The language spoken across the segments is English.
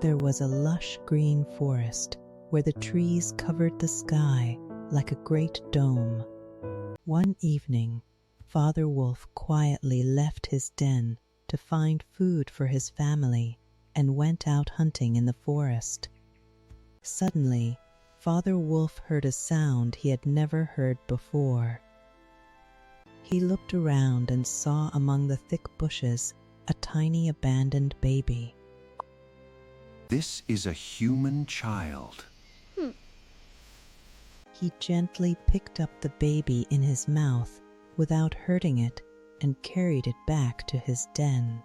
There was a lush green forest where the trees covered the sky like a great dome. One evening, Father Wolf quietly left his den to find food for his family and went out hunting in the forest. Suddenly, Father Wolf heard a sound he had never heard before. He looked around and saw among the thick bushes a tiny abandoned baby. This is a human child. He gently picked up the baby in his mouth without hurting it and carried it back to his den.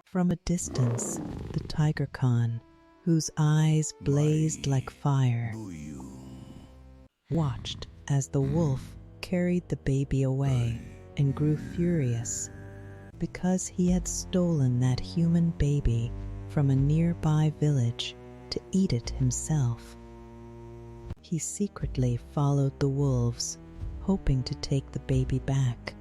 From a distance, the Tiger Khan, whose eyes blazed like fire, watched as the wolf carried the baby away and grew furious because he had stolen that human baby from a nearby village to eat it himself. He secretly followed the wolves, hoping to take the baby back.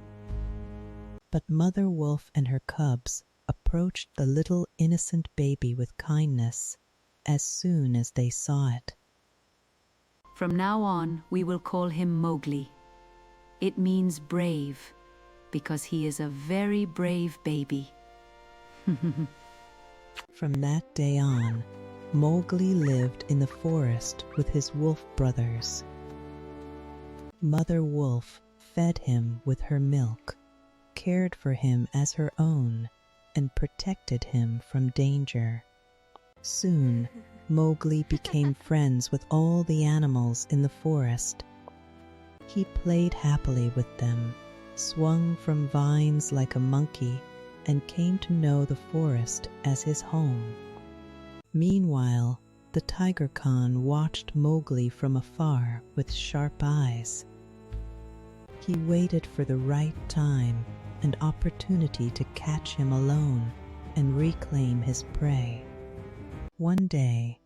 But Mother Wolf and her cubs approached the little innocent baby with kindness as soon as they saw it. From now on, we will call him Mowgli. It means brave, because he is a very brave baby. From that day on, Mowgli lived in the forest with his wolf brothers. Mother Wolf fed him with her milk, cared for him as her own, and protected him from danger. Soon, Mowgli became friends with all the animals in the forest. He played happily with them, swung from vines like a monkey, and came to know the forest as his home. Meanwhile, the Tiger Khan watched Mowgli from afar with sharp eyes. He waited for the right time and opportunity to catch him alone and reclaim his prey. One day,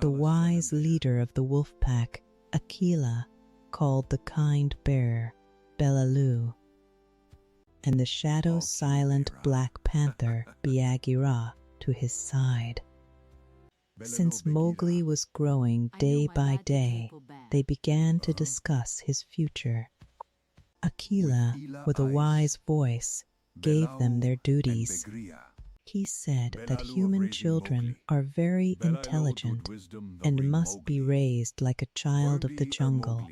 the wise leader of the wolf pack, Akela, called the kind bear, Baloo, and the shadow-silent Black Panther, Bagheera, to his side. Since Mowgli was growing day by day, they began to discuss his future. Akela, with a wise voice, gave them their duties. He said that human children are very intelligent and must be raised like a child of the jungle.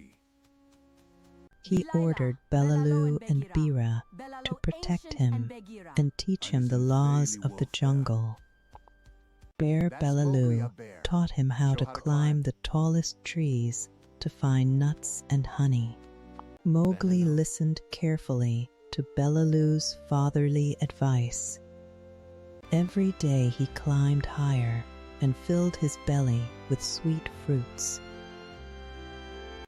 He ordered Baloo and Bagheera to protect him and teach him the laws of the jungle. Bear Baloo taught him how to climb the tallest trees to find nuts and honey. Mowgli listened carefully to Baloo's fatherly advice. Every day he climbed higher and filled his belly with sweet fruits.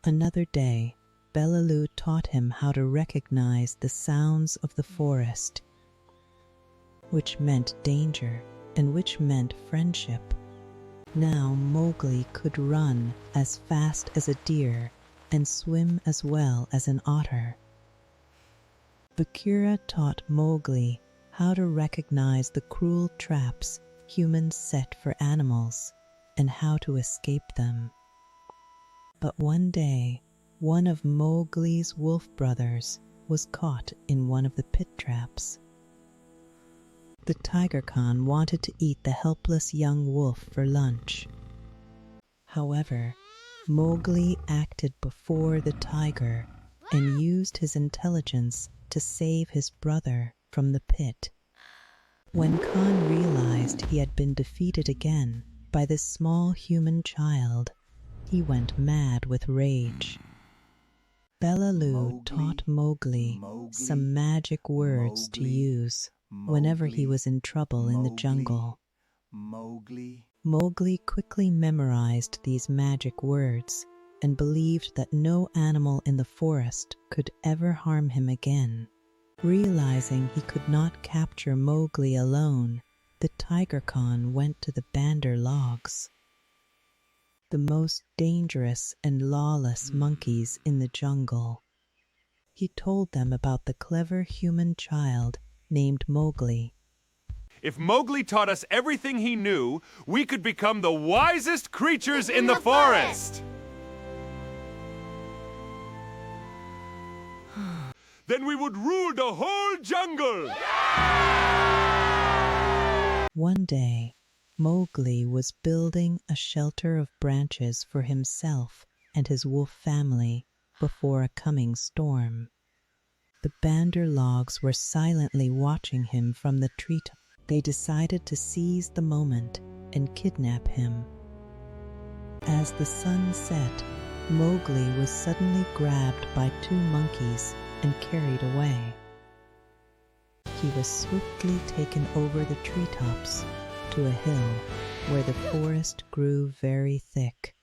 Another day, Baloo taught him how to recognize the sounds of the forest, which meant danger and which meant friendship. Now Mowgli could run as fast as a deer and swim as well as an otter. Bagheera taught Mowgli how to recognize the cruel traps humans set for animals and how to escape them. But one day, one of Mowgli's wolf brothers was caught in one of the pit traps. The Tiger Khan wanted to eat the helpless young wolf for lunch. However, Mowgli acted before the tiger and used his intelligence to save his brother from the pit. When Khan realized he had been defeated again by this small human child, he went mad with rage. Baloo taught Mowgli some magic words to use whenever he was in trouble in the jungle. Mowgli quickly memorized these magic words and believed that no animal in the forest could ever harm him again. Realizing he could not capture Mowgli alone, the Tiger Khan went to the Bandar logs, the most dangerous and lawless monkeys in the jungle. He told them about the clever human child named Mowgli. If Mowgli taught us everything he knew, we could become the wisest creatures in the forest. Then we would rule the whole jungle. One day, Mowgli was building a shelter of branches for himself and his wolf family before a coming storm. The Bandar logs were silently watching him from the treetop. They decided to seize the moment and kidnap him. As the sun set, Mowgli was suddenly grabbed by two monkeys and carried away. He was swiftly taken over the treetops to a hill where the forest grew very thick.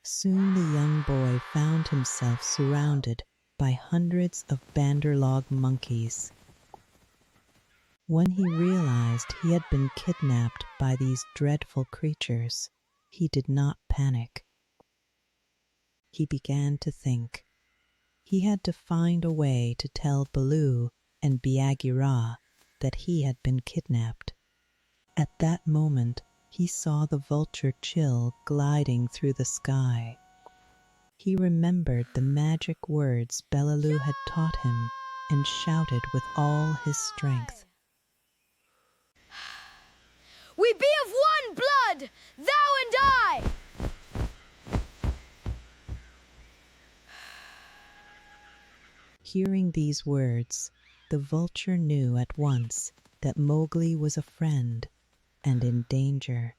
Soon the young boy found himself surrounded by hundreds of Bandar log monkeys. When he realized he had been kidnapped by these dreadful creatures, he did not panic. He began to think. He had to find a way to tell Baloo and Bagheera that he had been kidnapped. At that moment, he saw the vulture Chill gliding through the sky. He remembered the magic words Baloo had taught him and shouted with all his strength. We be of one blood, thou and I! Hearing these words, the vulture knew at once that Mowgli was a friend and in danger.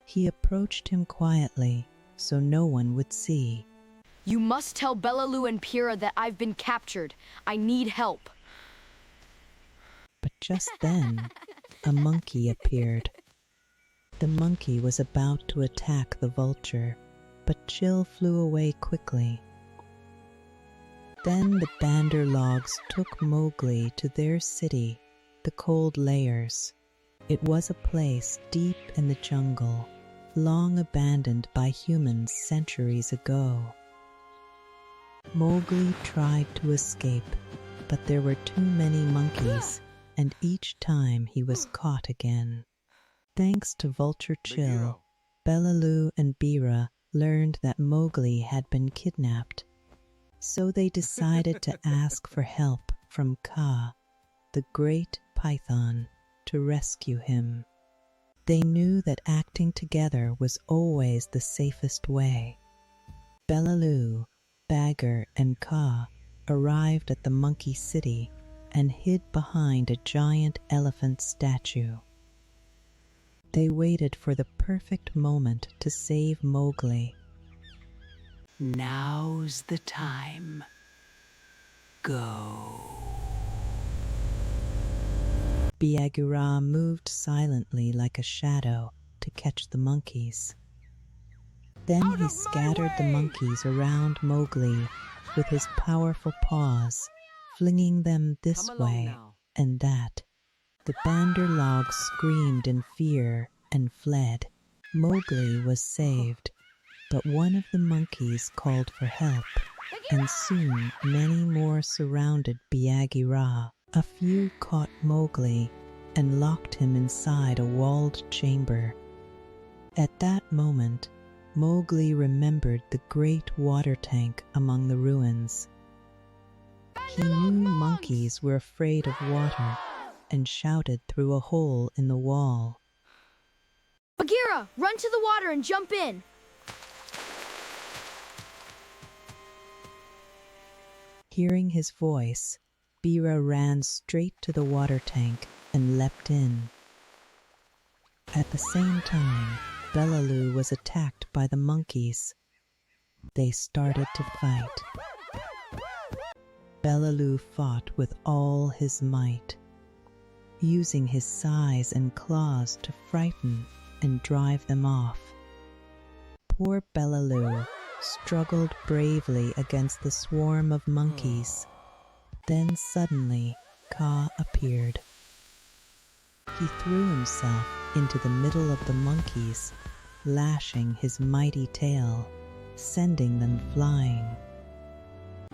He approached him quietly so no one would see. You must tell Baloo and Pira that I've been captured. I need help. But just then, a monkey appeared. The monkey was about to attack the vulture, but Chill flew away quickly. Then the Bandar logs took Mowgli to their city, the Cold Layers. It was a place deep in the jungle, long abandoned by humans centuries ago. Mowgli tried to escape, but there were too many monkeys, and each time he was caught again. Thanks to Vulture Chill, Baloo and Bagheera learned that Mowgli had been kidnapped. So they decided to ask for help from Kaa, the great python, to rescue him. They knew that acting together was always the safest way. Baloo, Bagheera, and Kaa arrived at the monkey city and hid behind a giant elephant statue. They waited for the perfect moment to save Mowgli. Now's the time. Go. Bagheera moved silently like a shadow to catch the monkeys. Then he scattered the monkeys around Mowgli with his powerful paws, flinging them this way and that. The Bandar logs screamed in fear and fled. Mowgli was saved, but one of the monkeys called for help, and soon many more surrounded Bagheera. A few caught Mowgli and locked him inside a walled chamber. At that moment, Mowgli remembered the great water tank among the ruins. He knew monkeys were afraid of water and shouted through a hole in the wall. Bagheera, run to the water and jump in. Hearing his voice, Bagheera ran straight to the water tank and leapt in. At the same time, Baloo was attacked by the monkeys. They started to fight. Baloo fought with all his might, using his size and claws to frighten and drive them off. Poor Baloo struggled bravely against the swarm of monkeys. Then suddenly, Kaa appeared. He threw himself into the middle of the monkeys, lashing his mighty tail, sending them flying.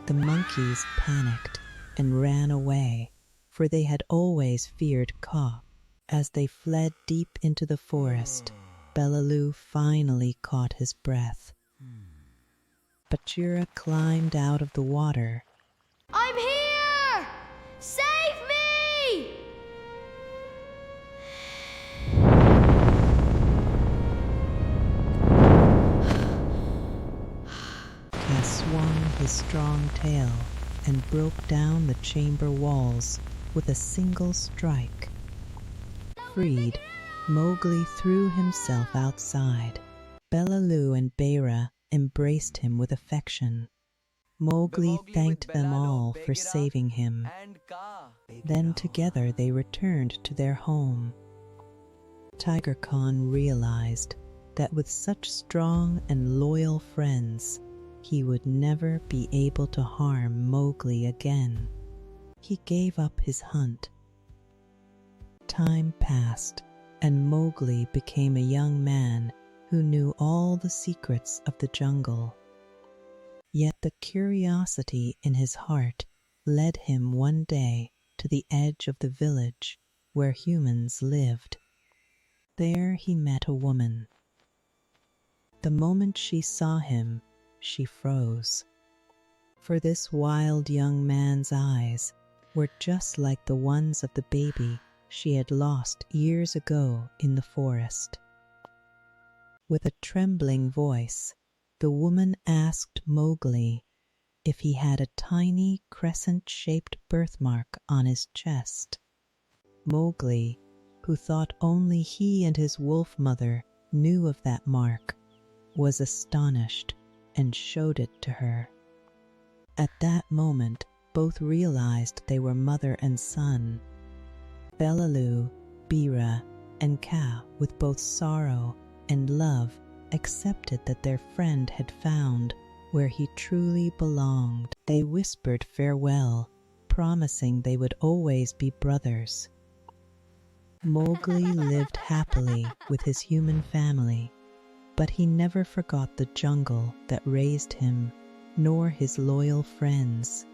The monkeys panicked and ran away, for they had always feared Kaa. As they fled deep into the forest, Baloo finally caught his breath. Bagheera climbed out of the water. I'm here! Save me! Kaa swung his strong tail and broke down the chamber walls with a single strike. Freed, Mowgli threw himself outside. Baloo and Bagheera embraced him with affection. Mowgli thanked them all for saving him. Then together they returned to their home. Tiger Khan realized that with such strong and loyal friends, he would never be able to harm Mowgli again. He gave up his hunt. Time passed, and Mowgli became a young man who knew all the secrets of the jungle. Yet the curiosity in his heart led him one day to the edge of the village where humans lived. There he met a woman. The moment she saw him, she froze. For this wild young man's eyes were just like the ones of the baby she had lost years ago in the forest. With a trembling voice, the woman asked Mowgli if he had a tiny crescent-shaped birthmark on his chest. Mowgli, who thought only he and his wolf mother knew of that mark, was astonished and showed it to her. At that moment, both realized they were mother and son. Baloo, Bagheera, and Kaa, with both sorrow and love, accepted that their friend had found where he truly belonged. They whispered farewell, promising they would always be brothers. Mowgli lived happily with his human family, but he never forgot the jungle that raised him, nor his loyal friends.